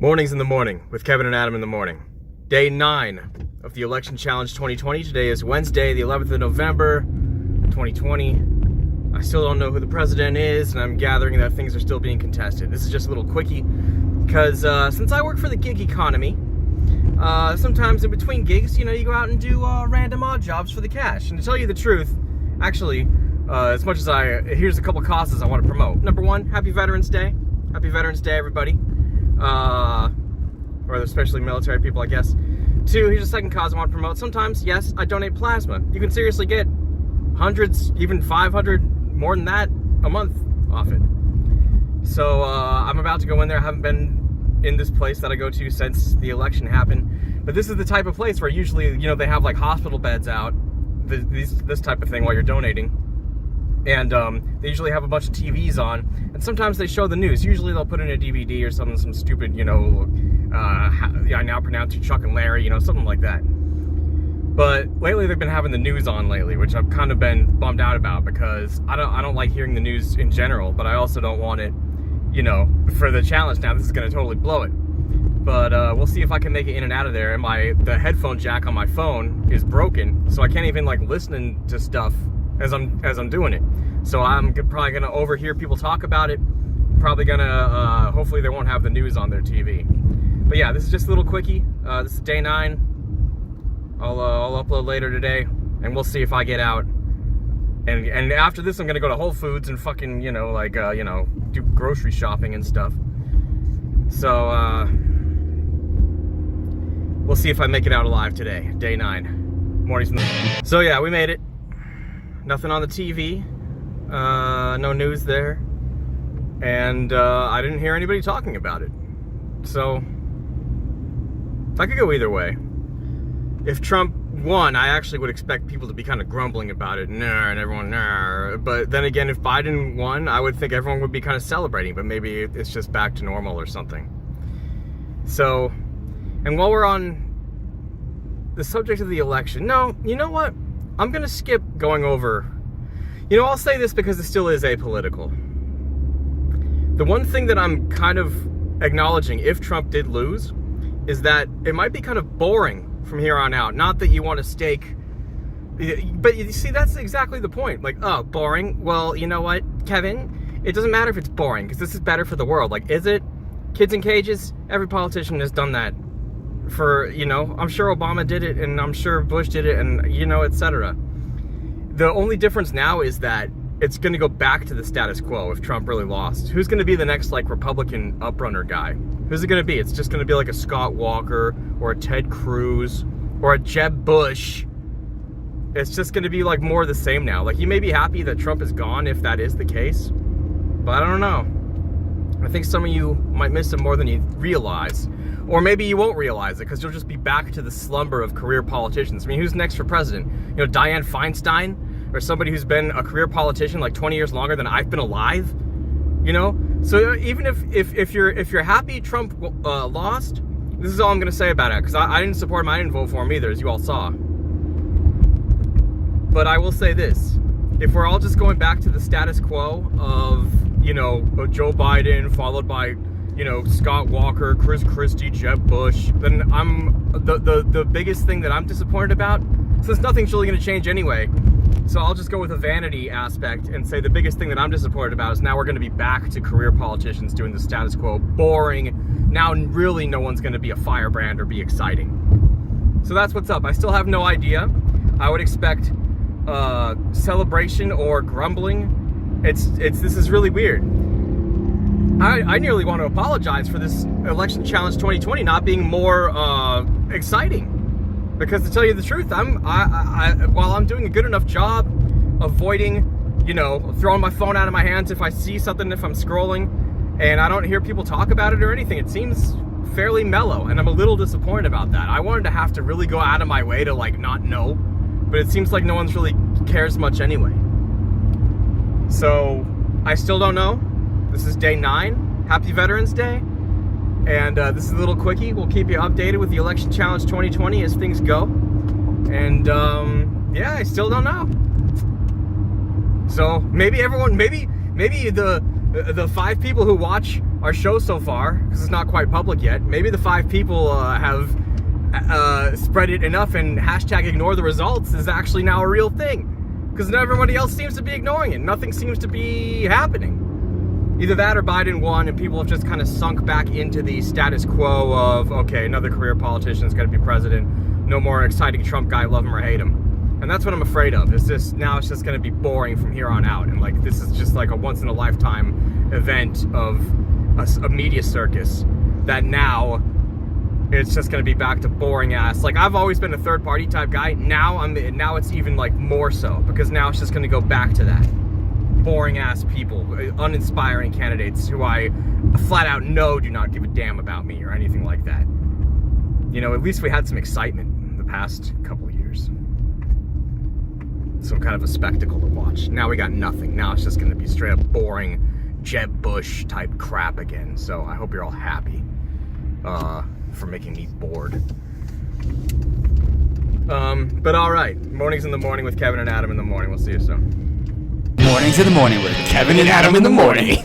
Mornings in the morning with Kevin and Adam in the morning. Day 9 of the Election Challenge 2020. Today is Wednesday, the 11th of November, 2020. I still don't know who the president is, and I'm gathering that things are still being contested. This is just a little quickie, because since I work for the gig economy, sometimes in between gigs, you go out and do random odd jobs for the cash. And to tell you the truth, actually, as much as here's a couple causes I want to promote. Number one, Happy Veterans Day. Happy Veterans Day, everybody. Or especially military people, I guess. 2, here's a second cause I want to promote. Sometimes, yes, I donate plasma. You can seriously get hundreds, even 500, more than that, a month off it. So, I'm about to go in there. I haven't been in this place that I go to since the election happened. But this is the type of place where usually, they have like hospital beds out, this type of thing while you're donating. And they usually have a bunch of TVs on, and sometimes they show the news. Usually they'll put in a DVD or something, some stupid, I now pronounce you Chuck and Larry, something like that. But lately they've been having the news on lately, which I've kind of been bummed out about, because I don't like hearing the news in general, but I also don't want it, for the challenge now. This is going to totally blow it. But we'll see if I can make it in and out of there. And the headphone jack on my phone is broken, so I can't even listen to stuff as I'm doing it. So I'm probably gonna overhear people talk about it. Probably gonna hopefully they won't have the news on their TV. But yeah, this is just a little quickie. This is day 9. I'll upload later today, and we'll see if I get out. And after this, I'm gonna go to Whole Foods and fucking do grocery shopping and stuff. So we'll see if I make it out alive today. Day 9. Mornings. So yeah, we made it. Nothing on the TV, no news there, and I didn't hear anybody talking about it. So I could go either way. If Trump won, I actually would expect people to be kind of grumbling about it, and everyone, but then again, if Biden won, I would think everyone would be kind of celebrating, but maybe it's just back to normal or something. So, and while we're on the subject of the election, no, you know what? I'm going to skip going over, I'll say this because it still is apolitical. The one thing that I'm kind of acknowledging, if Trump did lose, is that it might be kind of boring from here on out. Not that you want to stake, but you see, that's exactly the point. Oh, boring? Well, you know what, Kevin? It doesn't matter if it's boring, because this is better for the world. Is it? Kids in cages? Every politician has done that. I'm sure Obama did it, and I'm sure Bush did it, and etc. The only difference now is that it's going to go back to the status quo if Trump really lost. Who's going to be the next Republican uprunner guy? Who's it going to be? It's just going to be a Scott Walker or a Ted Cruz or a Jeb Bush. It's just going to be more of the same now. You may be happy that Trump is gone if that is the case, but I don't know. I think some of you might miss him more than you realize. Or maybe you won't realize it, because you'll just be back to the slumber of career politicians. I mean, who's next for president? Dianne Feinstein? Or somebody who's been a career politician 20 years longer than I've been alive? So even if you're happy Trump lost, this is all I'm going to say about it, because I didn't support him, I didn't vote for him either, as you all saw. But I will say this. If we're all just going back to the status quo of, Joe Biden followed by Scott Walker, Chris Christie, Jeb Bush, then I'm the biggest thing that I'm disappointed about, since nothing's really going to change anyway. So I'll just go with a vanity aspect and say the biggest thing that I'm disappointed about is now we're going to be back to career politicians doing the status quo. Boring. Now really no one's going to be a firebrand or be exciting. So that's what's up. I still have no idea. I would expect celebration or grumbling. This is really weird. I nearly want to apologize for this Election Challenge 2020 not being more exciting, because to tell you the truth, while I'm doing a good enough job avoiding, throwing my phone out of my hands if I see something, if I'm scrolling, and I don't hear people talk about it or anything, it seems fairly mellow, and I'm a little disappointed about that. I wanted to have to really go out of my way to not know, but it seems like no one's really cares much anyway. So I still don't know. This is day 9. Happy Veterans Day. And this is a little quickie. We'll keep you updated with the Election Challenge 2020 as things go. And yeah, I still don't know. So maybe everyone, maybe the 5 people who watch our show so far, because it's not quite public yet. Maybe the 5 people have spread it enough, and hashtag ignore the results is actually now a real thing. Because everybody else seems to be ignoring it. Nothing seems to be happening. Either that or Biden won and people have just kind of sunk back into the status quo of, okay, another career politician is going to be president. No more exciting Trump guy, love him or hate him. And that's what I'm afraid of. It's just, now it's just going to be boring from here on out. And like, this is just like a once in a lifetime event of a media circus that now it's just going to be back to boring ass. Like, I've always been a third party type guy. Now it's even like more so, because now it's just going to go back to that. Boring ass people, uninspiring candidates who I flat out know do not give a damn about me or anything like that. You know, at least we had some excitement in the past couple of years. Some kind of a spectacle to watch. Now we got nothing. Now it's just going to be straight up boring Jeb Bush type crap again. So I hope you're all happy for making me bored. But all right, mornings in the morning with Kevin and Adam in the morning. We'll see you soon. Mornings in the morning with Kevin and Adam in the morning.